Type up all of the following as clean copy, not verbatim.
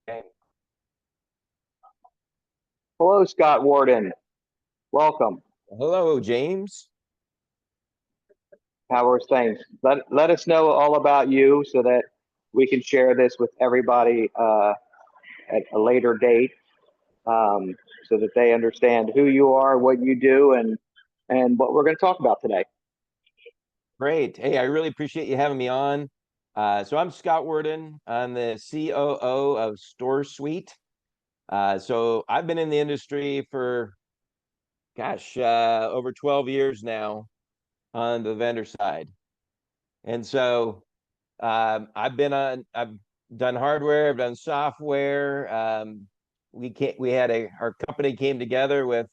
Okay. Hello, Scott Worden. Welcome. Hello, James. How are things? Let us know all about you so that we can share this with everybody at a later date, um, so that they understand who you are, what you do, and what we're going to talk about today. Great. Hey, I really appreciate you having me on. So I'm Scott Worden. I'm the COO of Storsuite. So I've been in the industry for, over 12 years now on the vendor side. And so I've done hardware, I've done software. Our company came together with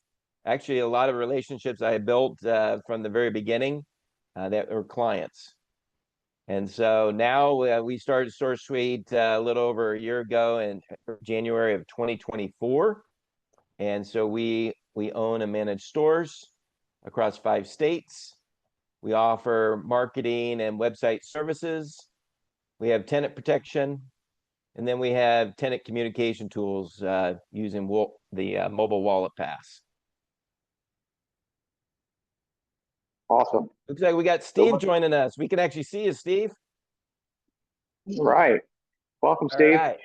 actually a lot of relationships I had built from the very beginning that were clients. And so now we started StoreSuite a little over a year ago in January of 2024. And so we own and manage stores across 5 states. We offer marketing and website services. We have tenant protection, and then we have tenant communication tools using the mobile wallet pass. Awesome. Looks like we got Steve So, joining us. We can actually see you, Steve. right. Welcome, All Steve. right.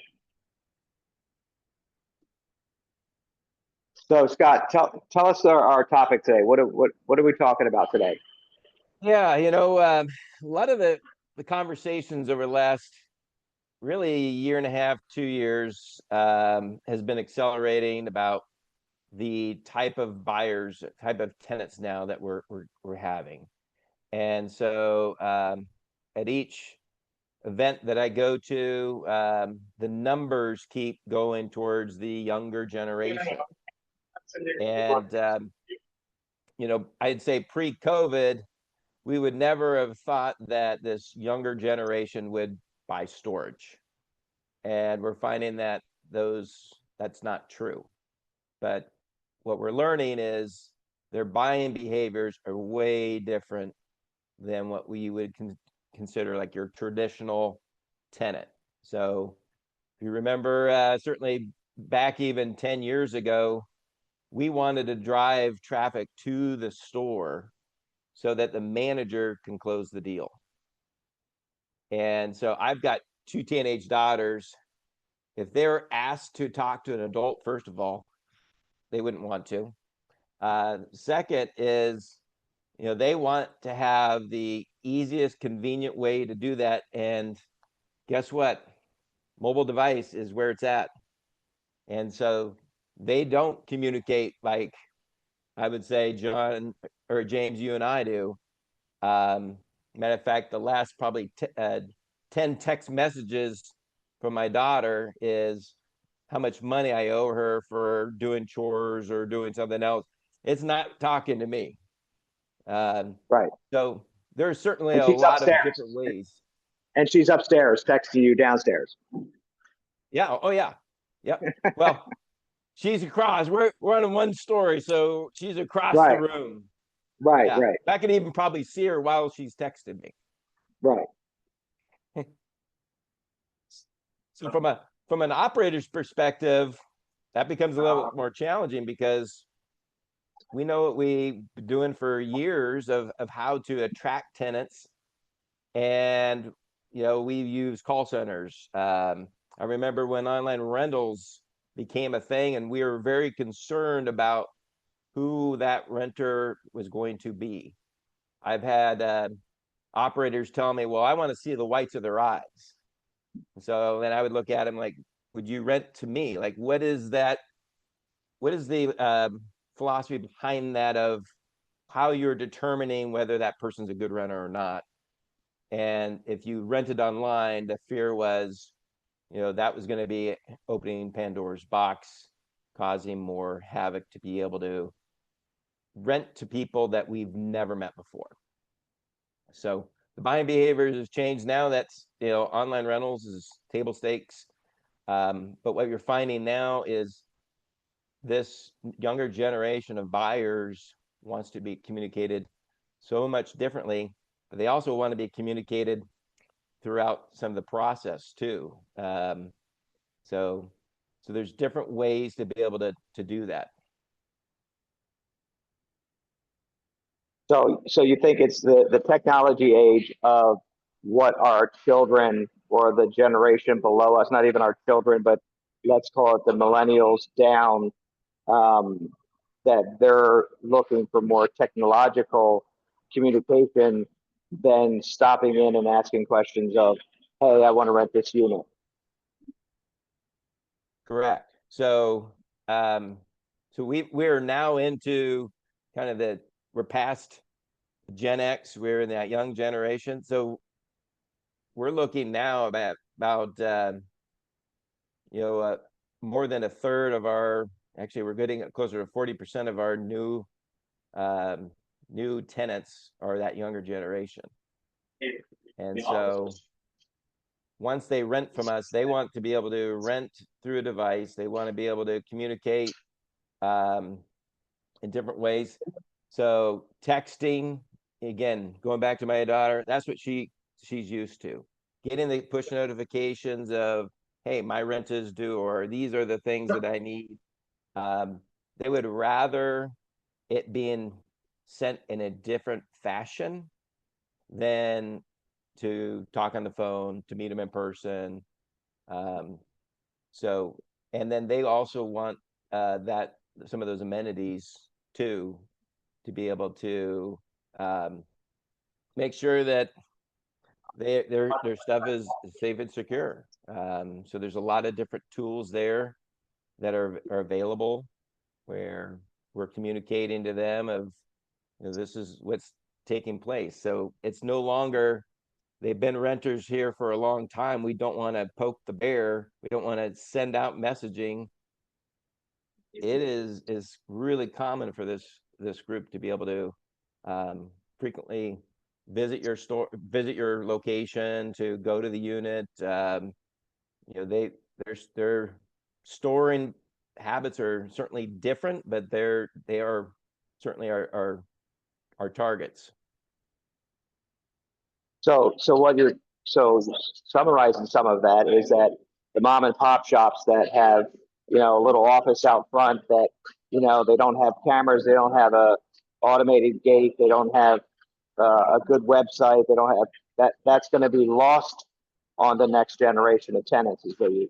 So, Scott, tell us our topic today. What are we talking about today? Yeah, a lot of the conversations over the last really a year and a half, 2 years has been accelerating about the type of buyers, type of tenants now that we're having. And so at each event that I go to, the numbers keep going towards the younger generation. And, I'd say pre-COVID, we would never have thought that this younger generation would buy storage. And we're finding that that's not true. But what we're learning is their buying behaviors are way different than what we would consider like your traditional tenant. So if you remember, certainly back even 10 years ago, we wanted to drive traffic to the store so that the manager can close the deal. And so I've got two teenage daughters. If they're asked to talk to an adult, first of all, they wouldn't want to. Second is, they want to have the easiest, convenient way to do that. And guess what? Mobile device is where it's at. And so they don't communicate like I would say John or James, you and I do. Matter of fact, the last probably 10 text messages from my daughter is how much money I owe her for doing chores or doing something else. It's not talking to me. Right. So there's certainly And a she's lot of upstairs. different ways. And she's upstairs texting you downstairs. Yeah. Oh, yeah. Yep. Well, she's across. We're on one story, so she's across the Right. room. Right. Yeah. Right. I can even probably see her while she's texting me. Right. So from an operator's perspective, that becomes a little more challenging because we know what we've been doing for years of how to attract tenants. And, we use call centers. I remember when online rentals became a thing, and we were very concerned about who that renter was going to be. I've had operators tell me, well, I want to see the whites of their eyes. So then I would look at them like, would you rent to me? Like, what is that? What is the philosophy behind that of how you're determining whether that person's a good renter or not? And if you rented online, the fear was, that was going to be opening Pandora's box, causing more havoc to be able to rent to people that we've never met before. So the buying behaviors has changed now. That's, online rentals is table stakes. But what you're finding now is this younger generation of buyers wants to be communicated so much differently, but they also want to be communicated throughout some of the process too. So So there's different ways to be able to do that. So you think it's the technology age of what our children or the generation below us, not even our children, but let's call it the millennials down, um, that they're looking for more technological communication than stopping in and asking questions of, hey, I want to rent this unit. Correct. So, so we're now into kind of we're past Gen X. We're in that young generation. So we're looking now about more than a third of actually we're getting closer to 40% of our new tenants are that younger generation. And so once they rent from us, they want to be able to rent through a device. They want to be able to communicate in different ways. So texting, again, going back to my daughter, that's what she's used to. Getting the push notifications of, hey, my rent is due, or these are the things that I need. They would rather it being sent in a different fashion than to talk on the phone, to meet them in person. So, and then they also want that some of those amenities too, to be able to make sure that their stuff is safe and secure. So there's a lot of different tools there that are available where we're communicating to them of, this is what's taking place. So it's no longer, they've been renters here for a long time. We don't want to poke the bear. We don't want to send out messaging. It is really common for this group to be able to frequently visit your store, visit your location, to go to the unit. Their storing habits are certainly different, but they are certainly our targets. So summarizing some of that is that the mom and pop shops that have, a little office out front that, they don't have cameras, they don't have a automated gate, they don't have a good website, they don't have that's going to be lost on the next generation of tenants, is what you're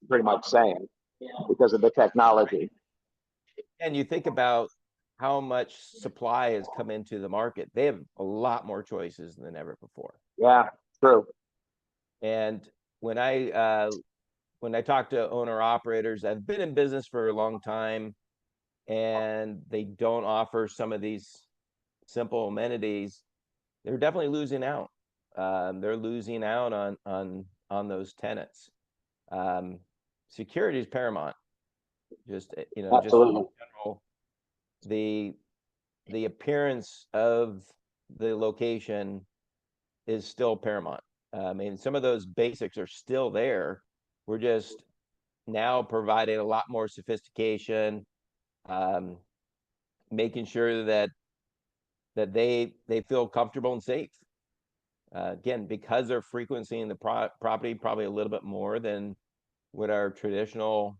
pretty much saying, because of the technology. And you think about how much supply has come into the market. They have a lot more choices than ever before. Yeah, true. And when I talk to owner operators, I've been in business for a long time, and they don't offer some of these simple amenities, they're definitely losing out. They're losing out on those tenants. Security is paramount. Just Absolutely. just general, the appearance of the location is still paramount. I mean, some of those basics are still there. We're just now providing a lot more sophistication, making sure that they feel comfortable and safe. Again, because they're frequency in the property probably a little bit more than what our traditional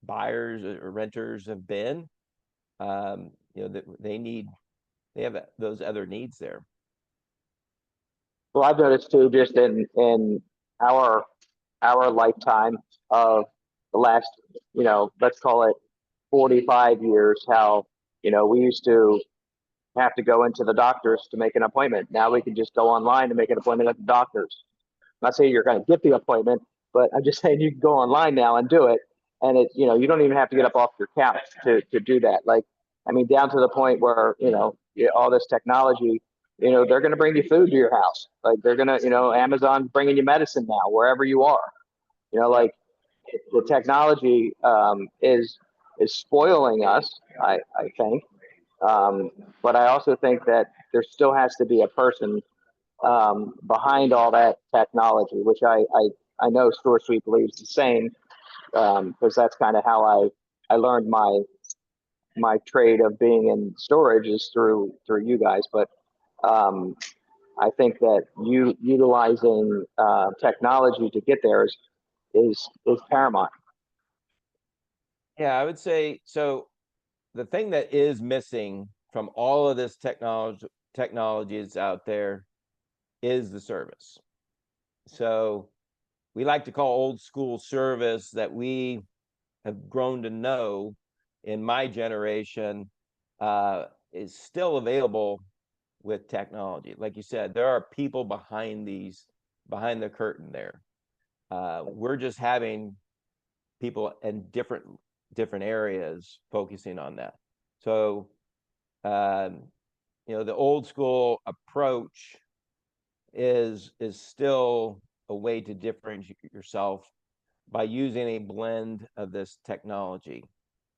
buyers or renters have been. They have those other needs there. Well, I've noticed too, just in our lifetime of the last, let's call it 45 years, how, we used to have to go into the doctor's to make an appointment. Now we can just go online to make an appointment at the doctor's. I'm not saying you're going to get the appointment, but I'm just saying you can go online now and do it. And you don't even have to get up off your couch to do that. Like, I mean, down to the point where, all this technology, they're going to bring you food to your house. Like they're going to, Amazon's bringing you medicine now, wherever you are, like the technology is spoiling us, I think. But I also think that there still has to be a person behind all that technology, which I know Storsuite believes the same, because that's kind of how I learned my trade of being in storage is through you guys. But I think that utilizing technology to get there is paramount. Yeah, I would say so. The thing that is missing from all of this technologies out there is the service. So we like to call old school service that we have grown to know in my generation is still available with technology. Like you said, there are people behind the curtain there. We're just having people in different areas focusing on that. So, um, the old school approach is still a way to differentiate yourself by using a blend of this technology.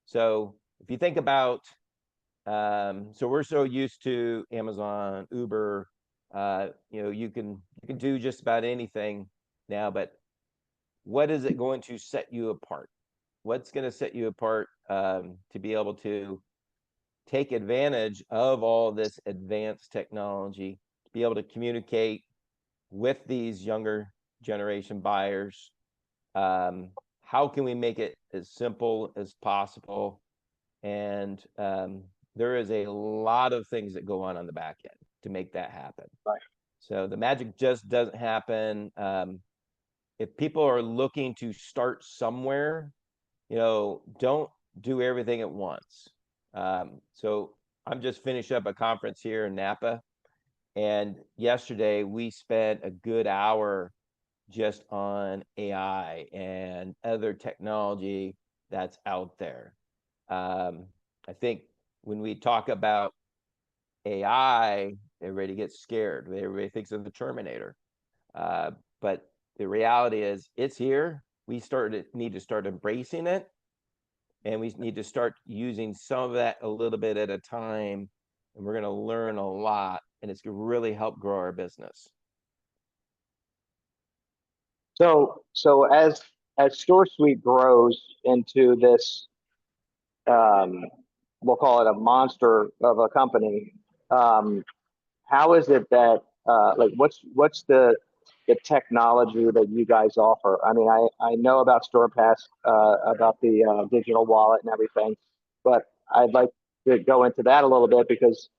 So if you think about, so we're so used to Amazon, Uber, you can do just about anything now, but what is it going to set you apart? What's going to set you apart to be able to take advantage of all this advanced technology, to be able to communicate with these younger generation buyers? How can we make it as simple as possible? And there is a lot of things that go on the back end to make that happen. Right. So the magic just doesn't happen. If people are looking to start somewhere, don't do everything at once. So I'm just finished up a conference here in Napa, and yesterday we spent a good hour just on AI and other technology that's out there. I think when we talk about AI, everybody gets scared. Everybody thinks of the Terminator. But the reality is it's here. We need to start embracing it, and we need to start using some of that a little bit at a time. And we're going to learn a lot, and it's going to really help grow our business. So as Storsuite grows into this, um, we'll call it a monster of a company. Um, how is it that like what's the technology that you guys offer? I mean, I know about StorePass, about the digital wallet and everything, but I'd like to go into that a little bit because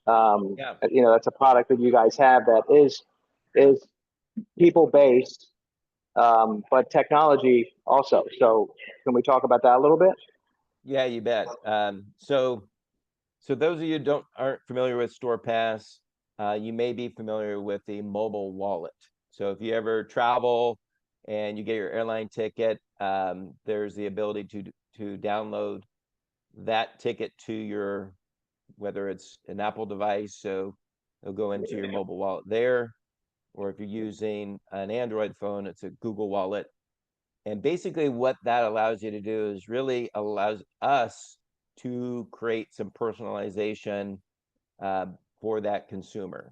Yeah. that's a product that you guys have that is people based, but technology also. So can we talk about that a little bit? Yeah, you bet. So those of you don't aren't familiar with StorePass, you may be familiar with the mobile wallet. So if you ever travel and you get your airline ticket, there's the ability to download that ticket to your, whether it's an Apple device, so it'll go into your mobile wallet there, or if you're using an Android phone, it's a Google Wallet. And basically what that allows you to do is really allows us to create some personalization uh, for that consumer.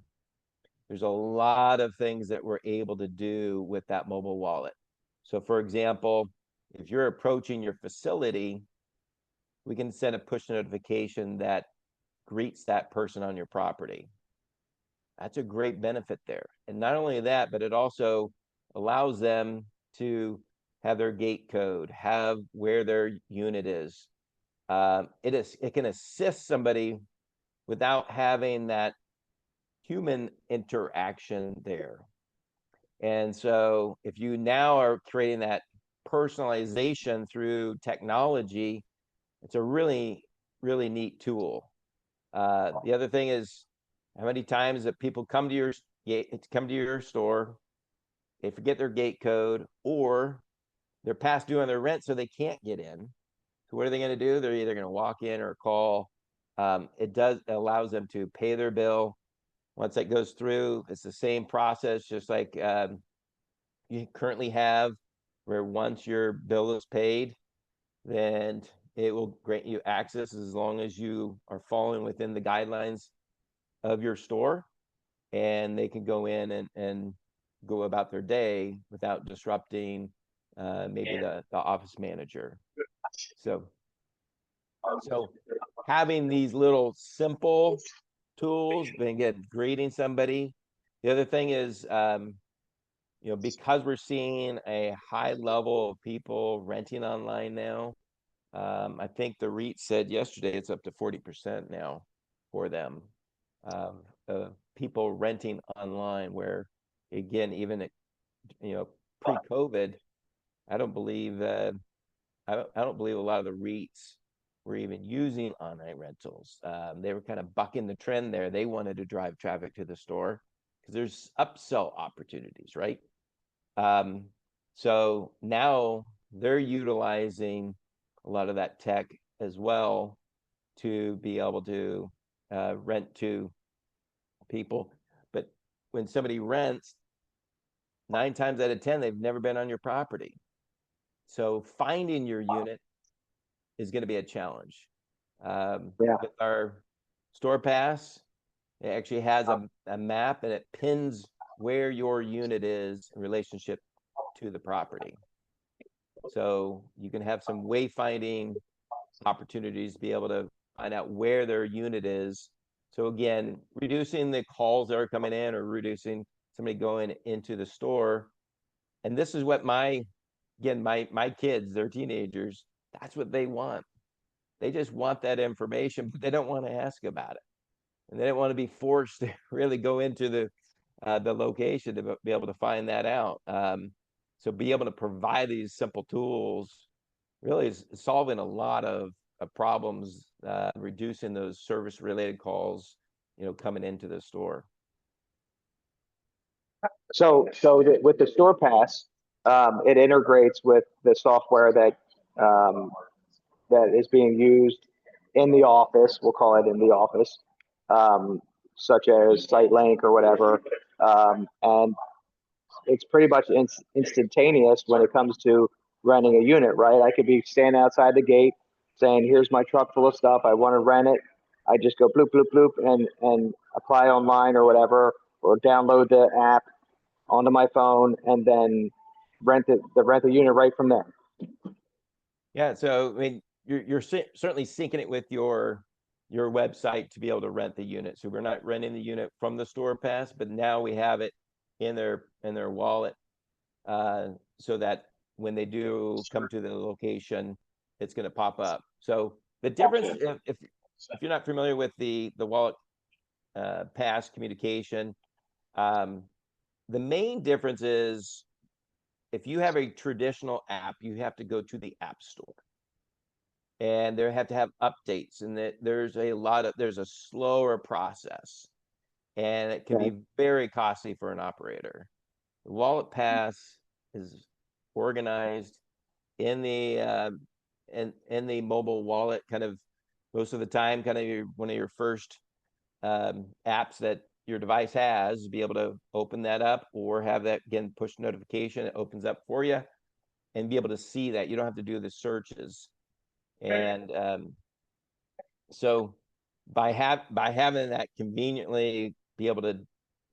There's a lot of things that we're able to do with that mobile wallet. So for example, if you're approaching your facility, we can send a push notification that greets that person on your property. That's a great benefit there. And not only that, but it also allows them to have their gate code, have where their unit is. It can assist somebody without having that human interaction there. And so if you now are creating that personalization through technology, it's a really, really neat tool. The other thing is how many times that people come to your store, they forget their gate code, or they're past due on their rent, so they can't get in. So what are they going to do? They're either going to walk in or call. It allows them to pay their bill. Once that goes through, it's the same process, just like you currently have, where once your bill is paid, then it will grant you access as long as you are following within the guidelines of your store, and they can go in and go about their day without disrupting maybe the office manager. So having these little simple tools, but again, greeting somebody. The other thing is, because we're seeing a high level of people renting online now, I think the REIT said yesterday it's up to 40% now for them. People renting online, where again, even pre-COVID, I don't believe I don't believe a lot of the REITs were even using online rentals. They were kind of bucking the trend there. They wanted to drive traffic to the store because there's upsell opportunities, right? So now they're utilizing a lot of that tech as well to be able to rent to people. But when somebody rents, 9 times out of 10, they've never been on your property. So finding your unit is going to be a challenge. Yeah. With our Store Pass, it actually has a map, and it pins where your unit is in relationship to the property. So you can have some wayfinding opportunities to be able to find out where their unit is. So again, reducing the calls that are coming in, or reducing somebody going into the store. And this is what my kids, they're teenagers, that's what they want. They just want that information, but they don't want to ask about it. And they don't want to be forced to really go into the location to be able to find that out. So be able to provide these simple tools really is solving a lot of problems, reducing those service related calls, coming into the store. So with the Store Pass, it integrates with the software that is being used in the office. We'll call it in the office, such as SiteLink or whatever, and it's pretty much instantaneous when it comes to renting a unit. Right? I could be standing outside the gate saying, "Here's my truck full of stuff. I want to rent it." I just go bloop bloop bloop and apply online or whatever, or download the app onto my phone, and then rent the unit right from there. Yeah, so I mean, you're certainly syncing it with your website to be able to rent the unit. So we're not renting the unit from the Store Pass, but now we have it in their wallet, so that when they do come to the location, it's going to pop up. So the difference, if you're not familiar with the wallet pass communication, the main difference is, if you have a traditional app, you have to go to the App Store, and they have to have updates, and that there's a slower process, and it can Okay. be very costly for an operator. The Wallet Pass is organized in the mobile wallet, kind of most of the time, kind of one of your first apps that your device has, be able to open that up, or have that again push notification. It opens up for you, and be able to see that you don't have to do the searches. And so by having that conveniently be able to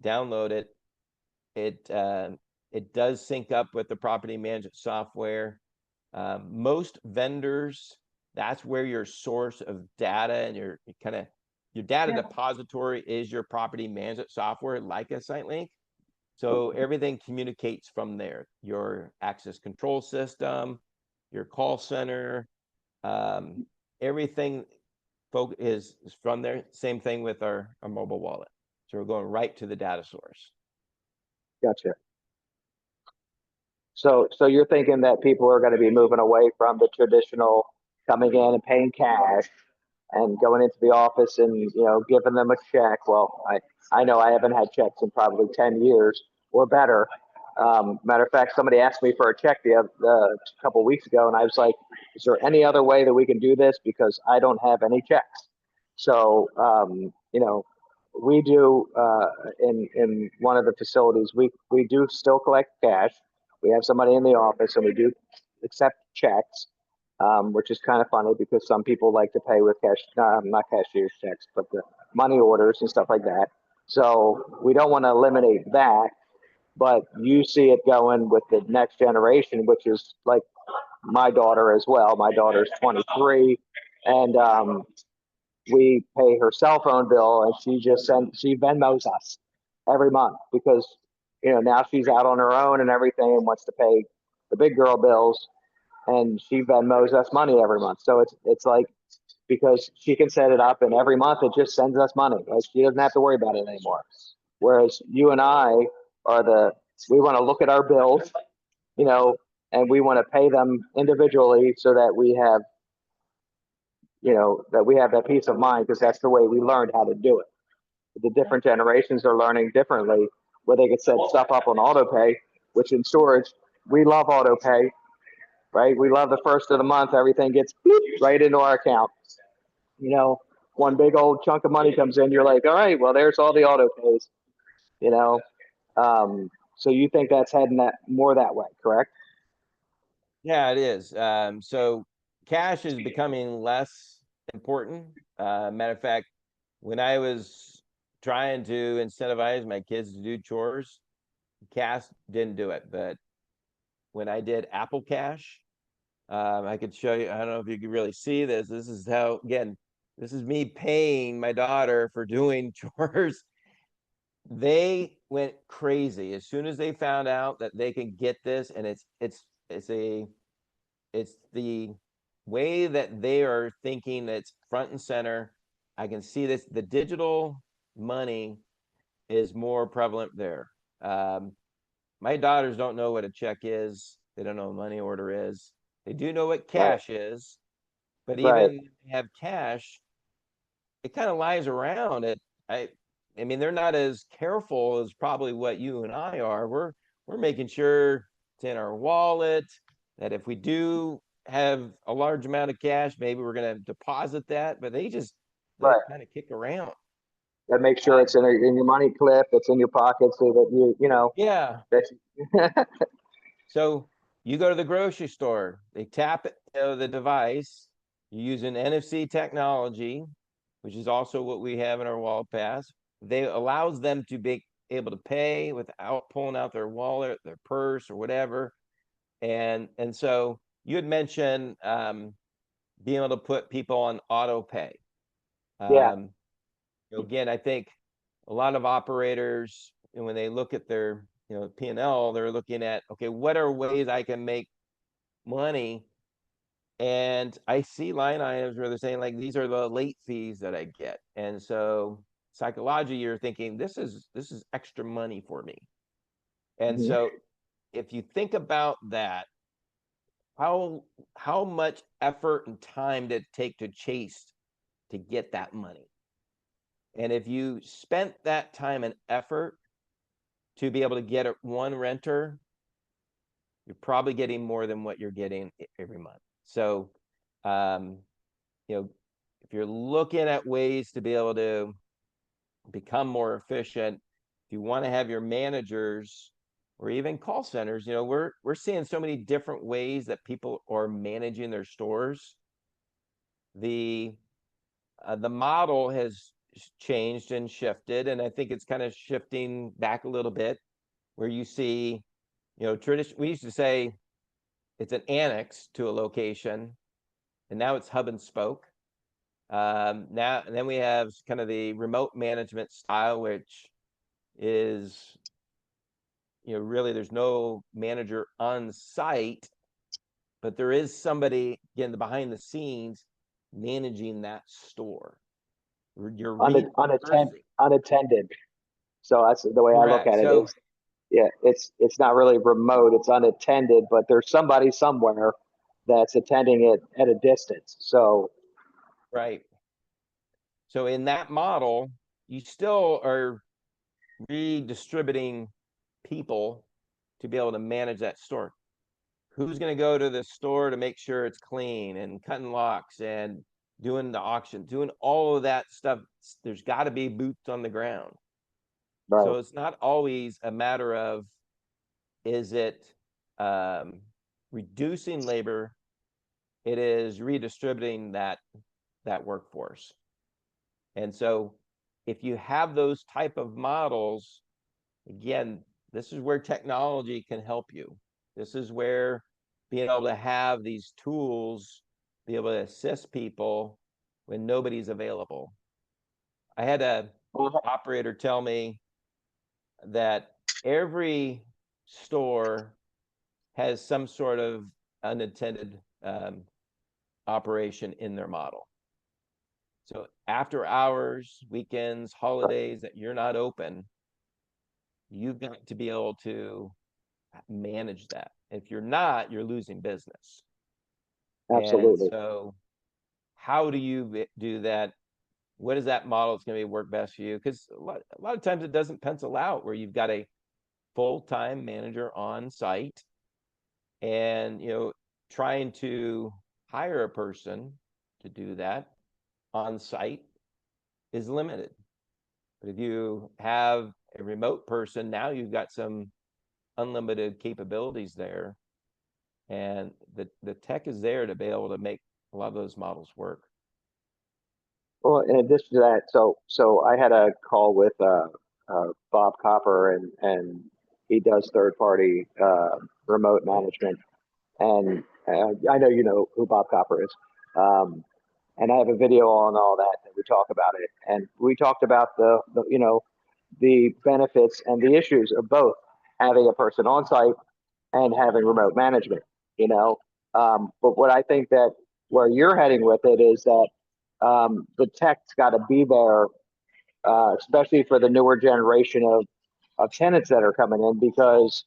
download it, it does sync up with the property management software. Most vendors, that's where your source of data and your data depository is your property management software, like a SiteLink. So everything communicates from there. Your access control system, your call center, everything is from there. Same thing with our mobile wallet. So we're going right to the data source. Gotcha. So you're thinking that people are going to be moving away from the traditional coming in and paying cash and going into the office and giving them a check. Well, I know I haven't had checks in probably 10 years or better. Matter of fact, somebody asked me for a check a couple of weeks ago, and I was like, "Is there any other way that we can do this? Because I don't have any checks." So we do in one of the facilities, we do still collect cash. We have somebody in the office, and we do accept checks, which is kind of funny because some people like to pay with cash, not cashier's checks, but the money orders and stuff like that. So we don't want to eliminate that, but you see it going with the next generation, which is like my daughter as well. My daughter's 23, and we pay her cell phone bill, and she Venmos us every month because now she's out on her own and everything, and wants to pay the big girl bills. and she Venmos us money every month. So it's like, because she can set it up and every month it just sends us money. Like she doesn't have to worry about it anymore. Whereas you and I we want to look at our bills, you know, and we want to pay them individually so that we have, that we have that peace of mind, because that's the way we learned how to do it. The different generations are learning differently, where they can set stuff up on auto pay, which in storage, we love auto pay, right? We love the first of the month, everything gets right into our account. One big old chunk of money comes in, you're like, all right, well, there's all the auto pays, you know? So you think that's heading more that way, correct? Yeah, it is. So cash is becoming less important. Matter of fact, when I was trying to incentivize my kids to do chores, cash didn't do it. But when I did Apple Cash, I could show you. I don't know if you can really see this. This is how, again, this is me paying my daughter for doing chores. They went crazy as soon as they found out that they can get this, and it's the way that they are thinking that's front and center. I can see this. The digital money is more prevalent there. My daughters don't know what a check is. They don't know what a money order is. They do know what Right, cash is, but right, even when they have cash, it kind of lies around it. I I mean, they're not as careful as probably what you and I are. We're making sure it's in our wallet, that if we do have a large amount of cash, maybe we're going to deposit that, but they just let it right. kind of kick around. And make sure Um, it's in your money clip, it's in your pocket, so that yeah. that So you go to the grocery store, they tap it to the device, you use an NFC technology, which is also what we have in our wallet pass. They allows them to be able to pay without pulling out their wallet, their purse, or whatever. And so you had mentioned being able to put people on auto pay. yeah, Um, again, I think a lot of operators, and when they look at their P&L, they're looking at, okay, what are ways I can make money? And I see line items where they're saying, like, these are the late fees that I get. And so psychologically, you're thinking this is extra money for me. And mhm, so if you think about that, how how much effort and time did it take to chase to get that money? And if you spent that time and effort to be able to get one renter, you're probably getting more than what you're getting every month. So, um, if you're looking at ways to be able to become more efficient, if you want to have your managers or even call centers, we're seeing so many different ways that people are managing their stores. The model has changed and shifted, and I think it's kind of shifting back a little bit, where you see, tradition. We used to say it's an annex to a location, and now it's hub and spoke. Now, and then we have kind of the remote management style, which is, really there's no manager on site, but there is somebody, again, the behind the scenes managing that store. You're repurposing. unattended. So that's the way I look Correct. at it. So, Yeah, it's not really remote, it's unattended, but there's somebody somewhere that's attending it at a distance. So right. So in that model, you still are redistributing people to be able to manage that store. Who's going to go to the store to make sure it's clean and cutting locks and doing the auction, doing all of that stuff? There's got to be boots on the ground. right. So it's not always a matter of, is it um, reducing labor? It is redistributing that workforce. And so if you have those type of models, again, this is where technology can help you. This is where being able to have these tools, be able to assist people when nobody's available. I had a operator tell me that every store has some sort of unattended operation in their model. So after hours, weekends, holidays that you're not open, you've got to be able to manage that. If you're not, you're losing business. And Absolutely. so how do you do that? What is that model that's going to work best for you? Because a lot of times it doesn't pencil out where you've got a full-time manager on site and, trying to hire a person to do that on site is limited. But if you have a remote person, now you've got some unlimited capabilities there. And the tech is there to be able to make a lot of those models work. Well, in addition to that, so I had a call with Bob Copper, and he does third party remote management, and I know you know who Bob Copper is, and I have a video on all that, and we talk about it, and we talked about the benefits and the issues of both having a person on site and having remote management. You know, but what I think that where you're heading with it is that the tech's got to be there, especially for the newer generation of tenants that are coming in, because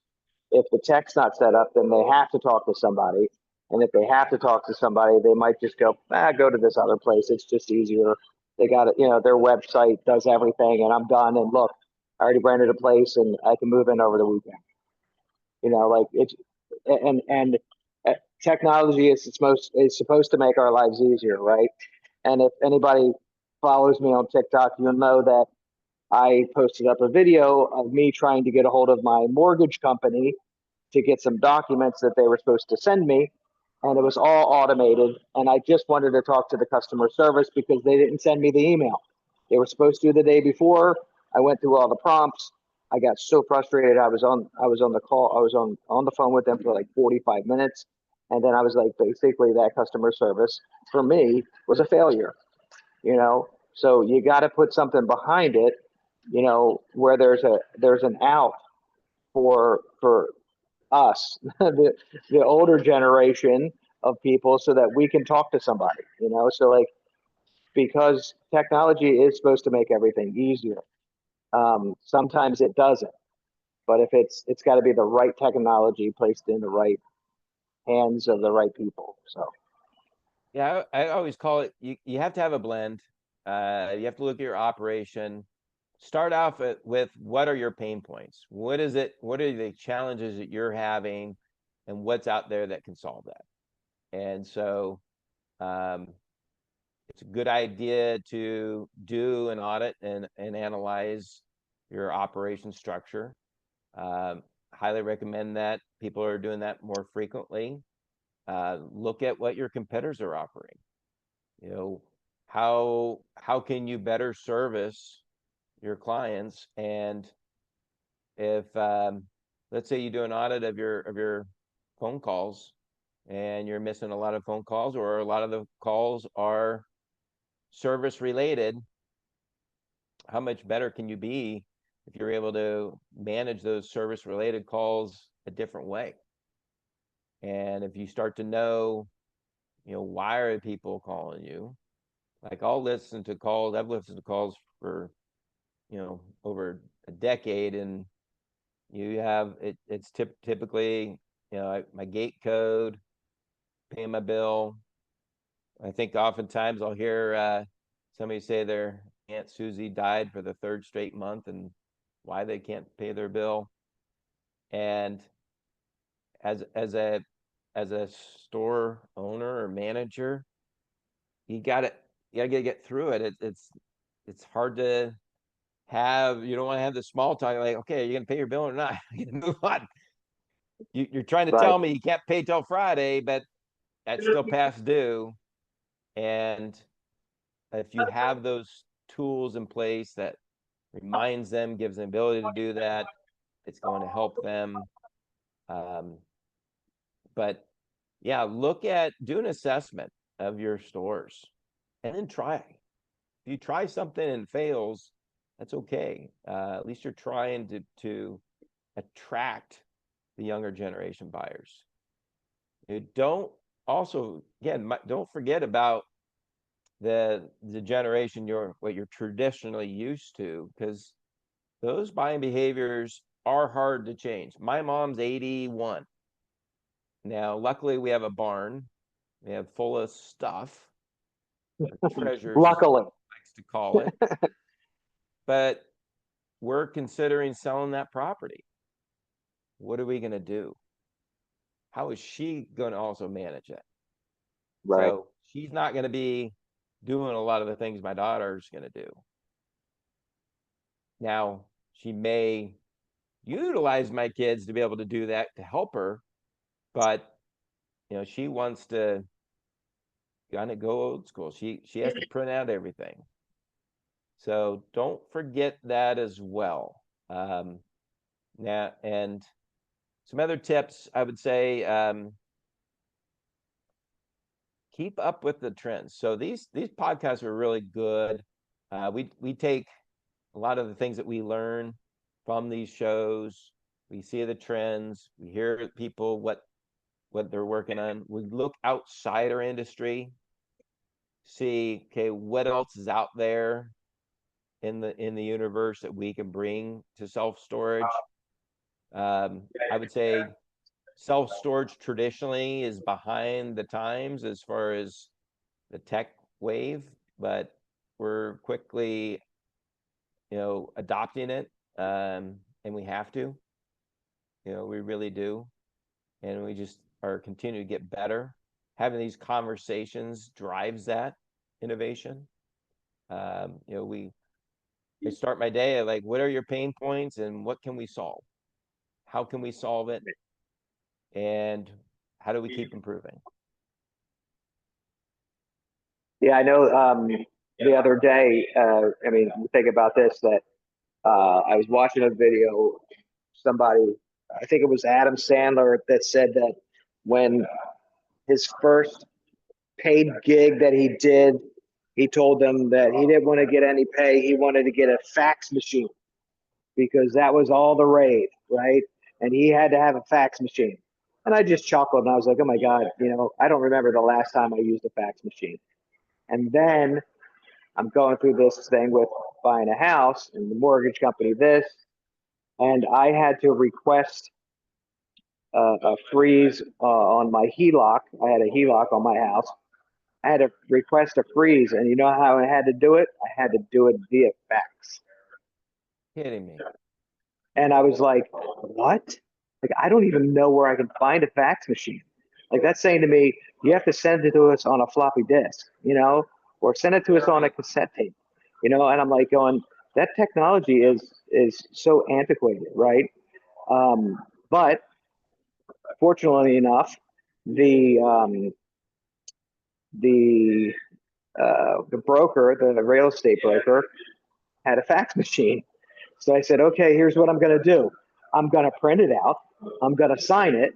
if the tech's not set up, then they have to talk to somebody. And if they have to talk to somebody, they might just go to this other place. It's just easier. They got it, their website does everything, and I'm done. And look, I already rented a place, and I can move in over the weekend. Like it's and technology is supposed to make our lives easier, right? And if anybody follows me on TikTok, you'll know that I posted up a video of me trying to get a hold of my mortgage company to get some documents that they were supposed to send me. And it was all automated. And I just wanted to talk to the customer service because they didn't send me the email. They were supposed to the day before. I went through all the prompts. I got so frustrated. I was on the call. I was on the phone with them for like 45 minutes. And then I was like, basically that customer service for me was a failure, So you got to put something behind it, where there's an out for us, the older generation of people, so that we can talk to somebody, So like, because technology is supposed to make everything easier. Sometimes it doesn't, but if it's got to be the right technology placed in the right hands of the right people. So Yeah, I always call it, you have to have a blend. You have to look at your operation. Start off with what are your pain points? What is it? What are the challenges that you're having, and what's out there that can solve that? And so, it's a good idea to do an audit and analyze your operation structure. Highly recommend that people are doing that more frequently. Look at what your competitors are offering. How can you better service your clients? And if let's say you do an audit of your phone calls and you're missing a lot of phone calls, or a lot of the calls are service related, how much better can you be if you're able to manage those service related calls a different way? And if you start to know, why are people calling you? Like, I've listened to calls for, over a decade, and you have it's typically, my gate code, paying my bill. I think oftentimes I'll hear somebody say their Aunt Susie died for the third straight month and why they can't pay their bill. And as a store owner or manager, you gotta get through it. It's hard to you don't want to have the small talk like, okay, are you gonna pay your bill or not? You move on. You're trying to right. tell me you can't pay till Friday, but that's still past due. And if you have those tools in place that reminds them, gives them ability to do that, it's going to help them. But yeah, do an assessment of your stores and then try. If you try something and fails, that's okay. At least you're trying to attract the younger generation buyers. You don't also, again, don't forget about the generation what you're traditionally used to, because those buying behaviors are hard to change. My mom's 81. Now, luckily we have a barn. We have full of stuff, or treasures, as Luckily. she likes to call it. But we're considering selling that property. What are we going to do? How is she going to also manage it? Right. So she's not going to be doing a lot of the things my daughter's going to do. Now, she may utilize my kids to be able to do that to help her, but she wants to kind of go old school. She has to print out everything. So don't forget that as well. Now, and some other tips I would say, keep up with the trends. So these podcasts are really good. We take a lot of the things that we learn from these shows. We see the trends. We hear people what they're working on. We look outside our industry, see, okay, what else is out there in the universe that we can bring to self-storage. I would say self-storage traditionally is behind the times as far as the tech wave, but we're quickly adopting it, and we have to. We really do, and we just are continuing to get better. Having these conversations drives that innovation. I start my day at, like, what are your pain points and what can we solve? How can we solve it? And how do we keep improving? Yeah, I know. The other day, think about this, that I was watching a video, somebody, I think it was Adam Sandler, that said that when his first paid gig that he did, he told them that he didn't want to get any pay. He wanted to get a fax machine because that was all the rage, right? And he had to have a fax machine. And I just chuckled and I was like, oh my God, I don't remember the last time I used a fax machine. And then I'm going through this thing with buying a house and the mortgage company this, and I had to request a freeze on my HELOC. I had a HELOC on my house. I had to request a freeze, and you know how I had to do it? I had to do it via fax. Kidding me. And I was like, what? Like, I don't even know where I can find a fax machine. Like, that's saying to me, you have to send it to us on a floppy disk, or send it to us on a cassette tape, and I'm like going, that technology is so antiquated, right? But fortunately enough, the the the broker, the real estate broker, had a fax machine. So I said, okay, here's what I'm going to do. I'm going to print it out. I'm going to sign it.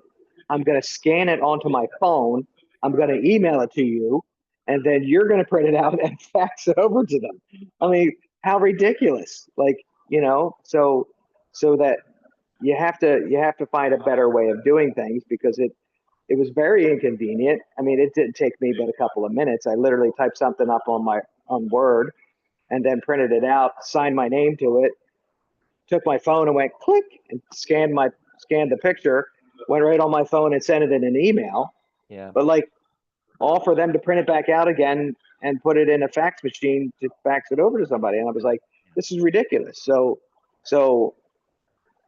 I'm going to scan it onto my phone. I'm going to email it to you. And then you're going to print it out and fax it over to them. I mean, how ridiculous. Like, so that you have to find a better way of doing things, because it was very inconvenient. I mean, it didn't take me but a couple of minutes. I literally typed something up on Word and then printed it out, signed my name to it, took my phone and went click and scanned the picture, went right on my phone and sent it in an email. Yeah. But like, all for them to print it back out again and put it in a fax machine to fax it over to somebody. And I was like, this is ridiculous. So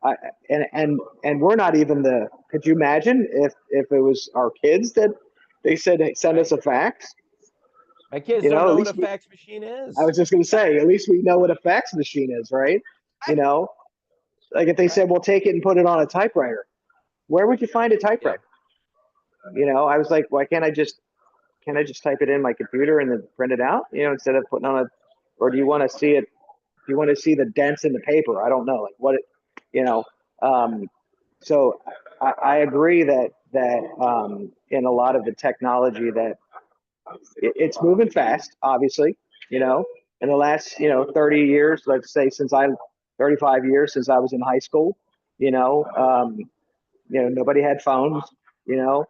I, and we're not even could you imagine if it was our kids that they said, hey, send us a fax? My kids don't At know what a least fax machine I is. was just going to say, at least we know what a fax machine is, right? You know, like if they said, well, take it and put it on a typewriter, where would you find a Yeah. typewriter? I was like, why can't I just type it in my computer and then print it out, instead of putting on or do you want to see it? Do you want to see the dents in the paper? I don't know. Like you know, um, so I agree that in a lot of the technology that it's moving fast, obviously, in the last, 30 years, let's say 35 years since I was in high school, nobody had phones. You know,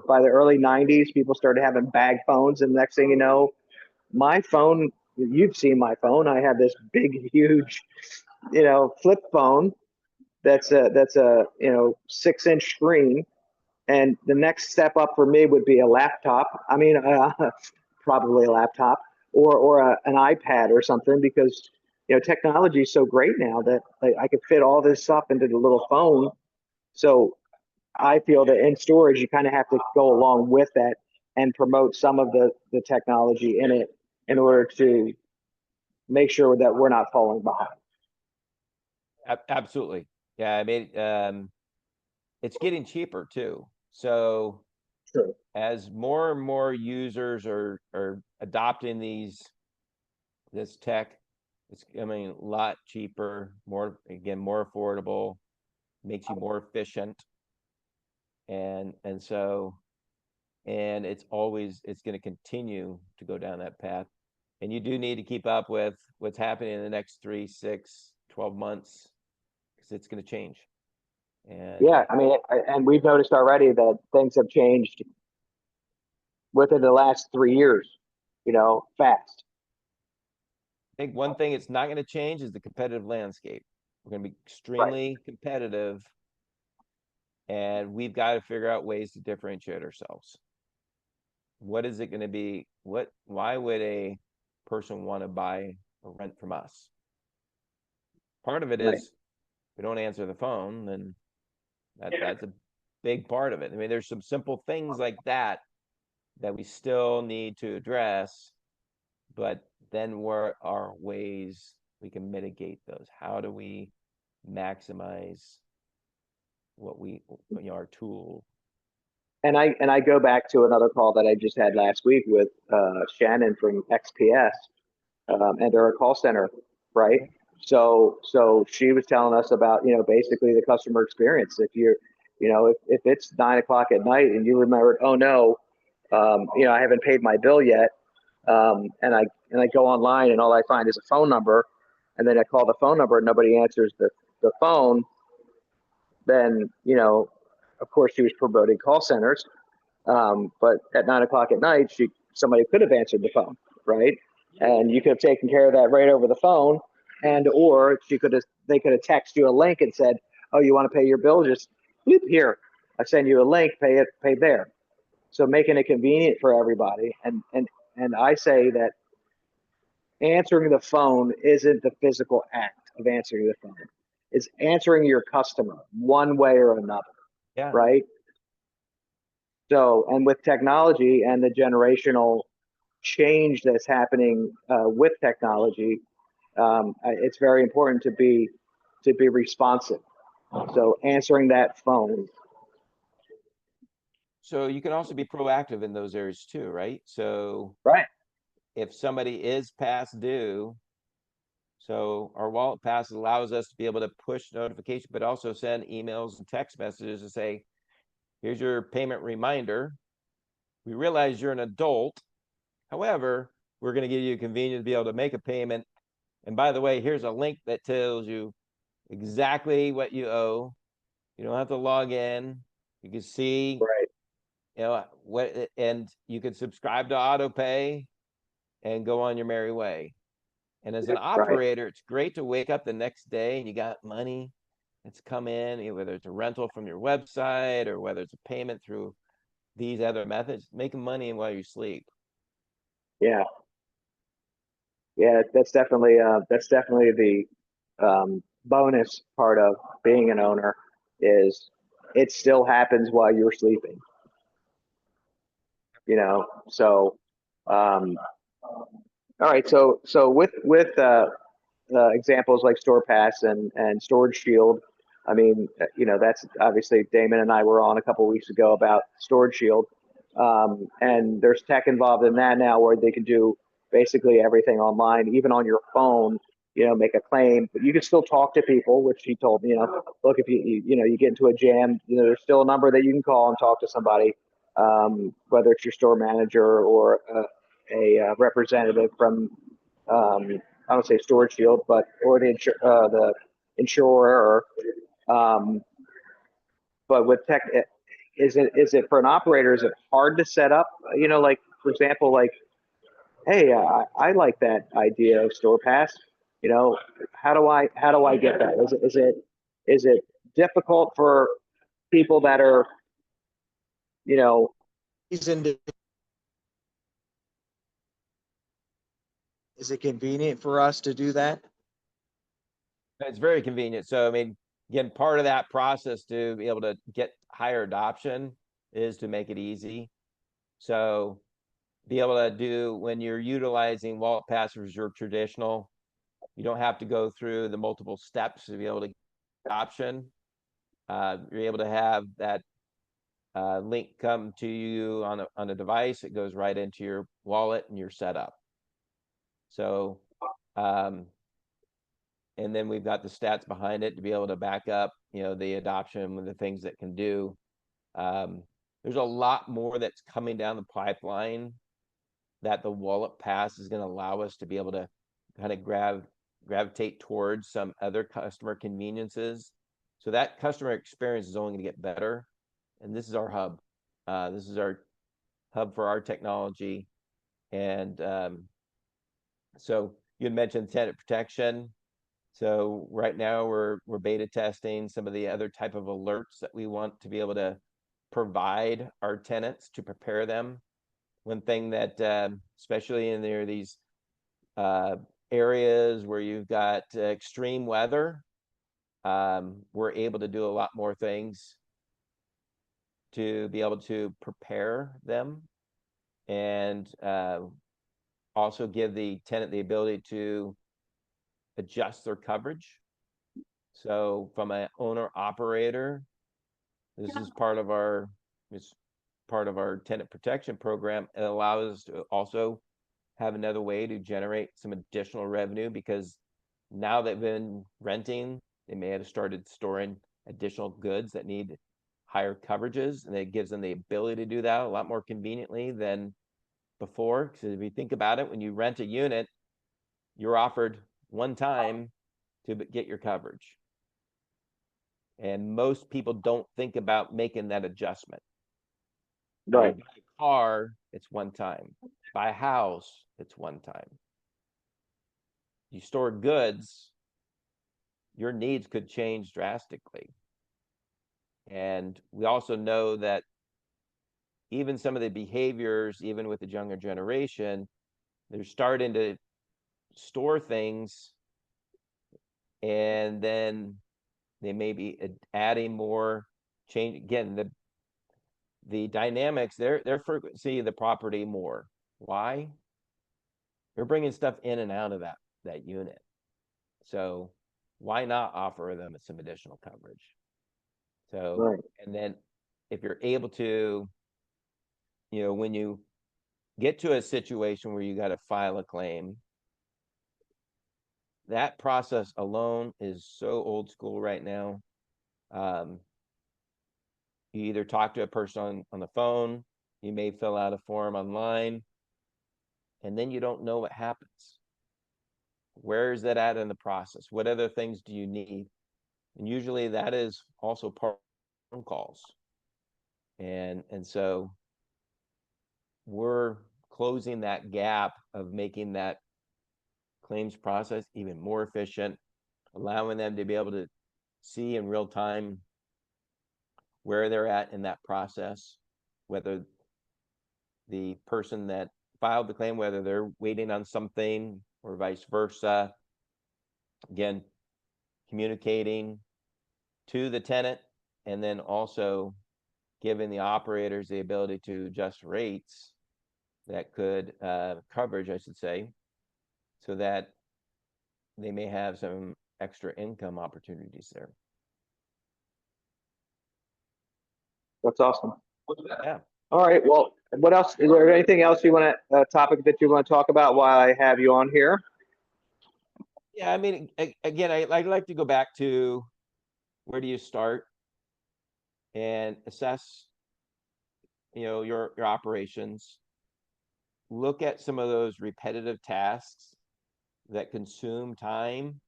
by the early '90s, people started having bag phones, and next thing you know, my phone. You've seen my phone. I have this big, huge, flip phone that's a 6-inch screen, and the next step up for me would be a laptop. I mean, probably a laptop or an iPad or something, because technology is so great now that I could fit all this stuff into the little phone. So I feel that in storage, you kind of have to go along with that and promote some of the technology in it in order to make sure that we're not falling behind. Absolutely. Yeah, I mean, it's getting cheaper too. So True. as more and more users are adopting this tech, it's becoming a lot cheaper, more affordable, makes you more efficient. And so it's going to continue to go down that path. And you do need to keep up with what's happening in the next 3, 6, 12 months, because it's going to change. And Yeah, I mean, and we've noticed already that things have changed within the last 3 years, fast. I think one thing it's not going to change is the competitive landscape. We're going to be Right. extremely competitive, and we've got to figure out ways to differentiate ourselves. What is it going to be? Why would a person want to buy or rent from us? Part of it Right. is, if we don't answer the phone, then that's a big part of it. I mean, there's some simple things like that we still need to address, but then what are ways we can mitigate those? How do we maximize our tool? And I go back to another call that I just had last week with Shannon from XPS, and they're a call center, right? So she was telling us about basically the customer experience. If you're, if it's 9 o'clock at night and you remembered, oh no, I haven't paid my bill yet, and I go online and all I find is a phone number, and then I call the phone number and nobody answers the phone, then of course she was promoting call centers, but at 9 o'clock at night somebody could have answered the phone, right? And you could have taken care of that right over the phone, and or they could have texted you a link and said, oh, you want to pay your bill, just bloop here, I send you a link, pay there. So making it convenient for everybody. And I say that answering the phone isn't the physical act of answering the phone. It's answering your customer one way or another, Yeah. right? So, and with technology and the generational change that's happening with technology, it's very important to be responsive. So answering that phone. So you can also be proactive in those areas too, right? So Right. if somebody is past due, so our wallet pass allows us to be able to push notifications, but also send emails and text messages to say, here's your payment reminder. We realize you're an adult. However, we're going to give you a convenience to be able to make a payment. And by the way, here's a link that tells you exactly what you owe. You don't have to log in. You can see, Right. what, and you can subscribe to auto pay and go on your merry way. And as an Right. operator, it's great to wake up the next day and you got money that's come in, whether it's a rental from your website or whether it's a payment through these other methods, making money while you sleep. Yeah. Yeah, that's definitely the bonus part of being an owner, is it still happens while you're sleeping. So all right, so with examples like StorePass and Storage Shield, I mean, that's obviously Damon and I were on a couple of weeks ago about Storage Shield, and there's tech involved in that now where they can do basically everything online, even on your phone. Make a claim, but you can still talk to people, which he told me. Look, if you get into a jam, there's still a number that you can call and talk to somebody, whether it's your store manager or a representative from I don't say Storage Shield, but or the insurer. Or, but with tech, is it for an operator? Is it hard to set up? Like for example, like, hey, I like that idea of store pass. How do I get that? Is it difficult for people that are you know Seasoned. Is it convenient for us to do that? It's very convenient. So, I mean, again, part of that process to be able to get higher adoption is to make it easy. So, be able to do when you're utilizing wallet pass as your traditional, you don't have to go through the multiple steps to be able to get adoption. You're able to have that link come to you on a device. It goes right into your wallet and you're set up. So, and then we've got the stats behind it to be able to back up, the adoption with the things that can do. There's a lot more that's coming down the pipeline that the wallet pass is going to allow us to be able to kind of gravitate towards some other customer conveniences. So that customer experience is only going to get better. And this is our hub. This is our hub for our technology. And so you had mentioned tenant protection. So right now we're beta testing some of the other type of alerts that we want to be able to provide our tenants to prepare them. One thing that, especially in these areas where you've got extreme weather, we're able to do a lot more things to be able to prepare them and also give the tenant the ability to adjust their coverage. So from an owner operator, this is part of our tenant protection program. It allows us to also have another way to generate some additional revenue, because now they've been renting, they may have started storing additional goods that need higher coverages, and it gives them the ability to do that a lot more conveniently than before. Because if you think about it, when you rent a unit, you're offered one time to get your coverage. And most people don't think about making that adjustment. Right. You buy a car, it's one time. Buy a house, it's one time. You store goods, your needs could change drastically. And we also know that even some of the behaviors, even with the younger generation, they're starting to store things, and then they may be adding more change. Again, the dynamics, their frequency of the property more. Why? They're bringing stuff in and out of that unit. So why not offer them some additional coverage? So, Right. and then if you're able to, when you get to a situation where you got to file a claim, that process alone is so old school right now. You either talk to a person on the phone, you may fill out a form online, and then you don't know what happens. Where is that at in the process? What other things do you need? And usually that is also part of phone calls. And so we're closing that gap of making that claims process even more efficient, allowing them to be able to see in real time where they're at in that process, whether the person that filed the claim, whether they're waiting on something or vice versa. Again, communicating to the tenant, and then also giving the operators the ability to adjust rates that could coverage, I should say, so that they may have some extra income opportunities there. That's awesome. Yeah. All right. Well, what else? Is there anything else you want to topic that you want to talk about while I have you on here? Yeah, I mean, again, I'd like to go back to where do you start and assess, your operations. Look at some of those repetitive tasks that consume time,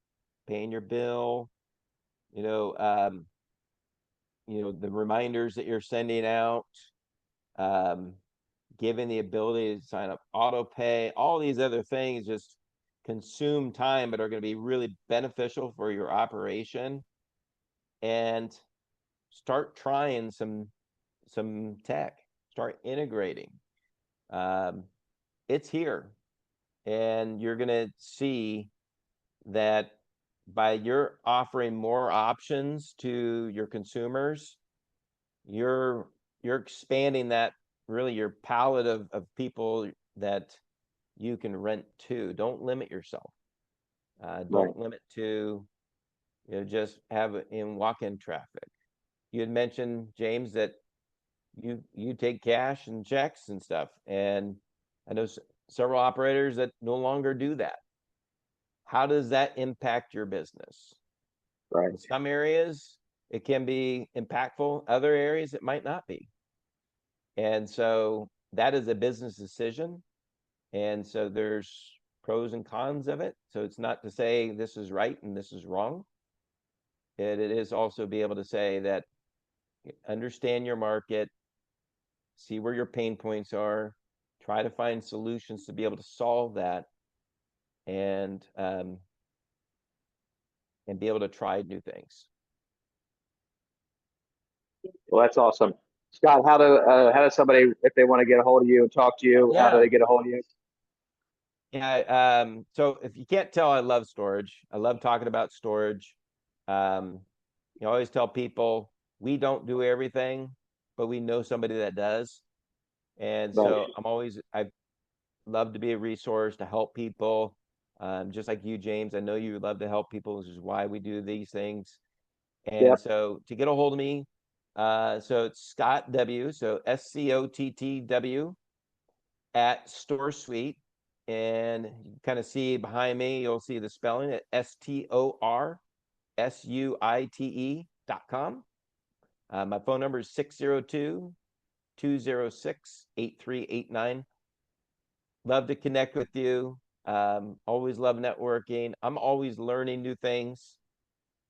paying your bill, the reminders that you're sending out, given the ability to sign up auto pay, all these other things just consume time, but are going to be really beneficial for your operation. And start trying some tech, start integrating. It's here, and you're going to see that by your offering more options to your consumers, you're expanding that, really, your palette of people that you can rent to. Don't limit yourself. Don't limit to, just have it in walk-in traffic. You had mentioned, James, that you take cash and checks and stuff, and I know several operators that no longer do that. How does that impact your business? Right. In some areas, it can be impactful. Other areas, it might not be. And so that is a business decision. And so there's pros and cons of it. So it's not to say this is right and this is wrong. It is also be able to say that understand your market, see where your pain points are, try to find solutions to be able to solve that, and be able to try new things. Well, that's awesome. Scott, how does somebody, if they want to get a hold of you and talk to you, how do Yeah. they get a hold of you? Yeah. So if you can't tell, I love storage. I love talking about storage. I always tell people we don't do everything, but we know somebody that does. And so I love to be a resource to help people. Just like you, James, I know you love to help people, which is why we do these things. And Yep. so to get a hold of me, so it's Scott W, so SCOTTW at Storsuite. And you kind of see behind me, you'll see the spelling at STORSUITE.com. My phone number is 602-206-8389. Love to connect with you. Always love networking. I'm always learning new things.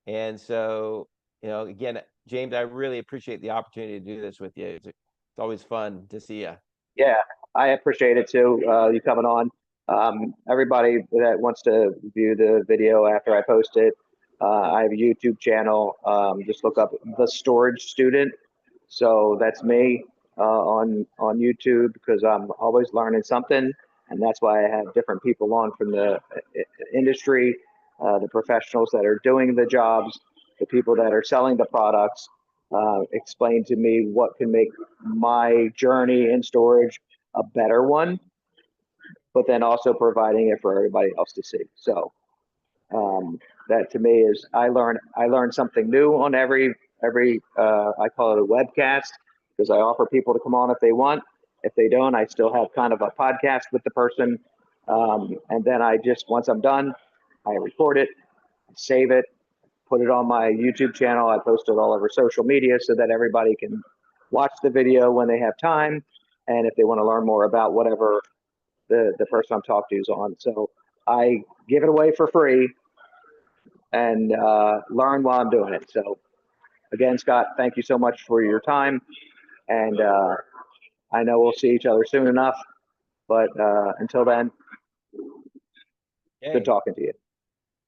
And so, again, James, I really appreciate the opportunity to do this with you. It's always fun to see you. Yeah, I appreciate it too. You coming on. Everybody that wants to view the video after I post it, I have a YouTube channel. Just look up The Storage Student. So that's me on YouTube, because I'm always learning something, and that's why I have different people on from the industry, the professionals that are doing the jobs, the people that are selling the products, explain to me what can make my journey in storage a better one, but then also providing it for everybody else to see. So that to me is, I learn something new on every I call it a webcast, because I offer people to come on if they want. If they don't, I still have kind of a podcast with the person, and then once I'm done, I record it, save it, put it on my YouTube channel. I post it all over social media so that everybody can watch the video when they have time, and if they want to learn more about whatever the person I'm talking to is on. So I give it away for free and learn while I'm doing it. So again, Scott, thank you so much for your time. And I know we'll see each other soon enough. But until then, good talking to you.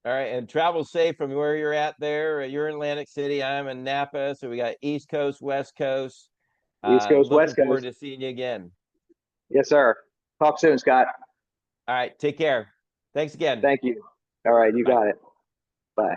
All right. And travel safe from where you're at there. You're in Atlantic City. I'm in Napa. So we got East Coast, West Coast. East Coast, Looking West Coast. forward to seeing you again. Yes, sir. Talk soon, Scott. All right. Take care. Thanks again. Thank you. All right. You got it. Bye.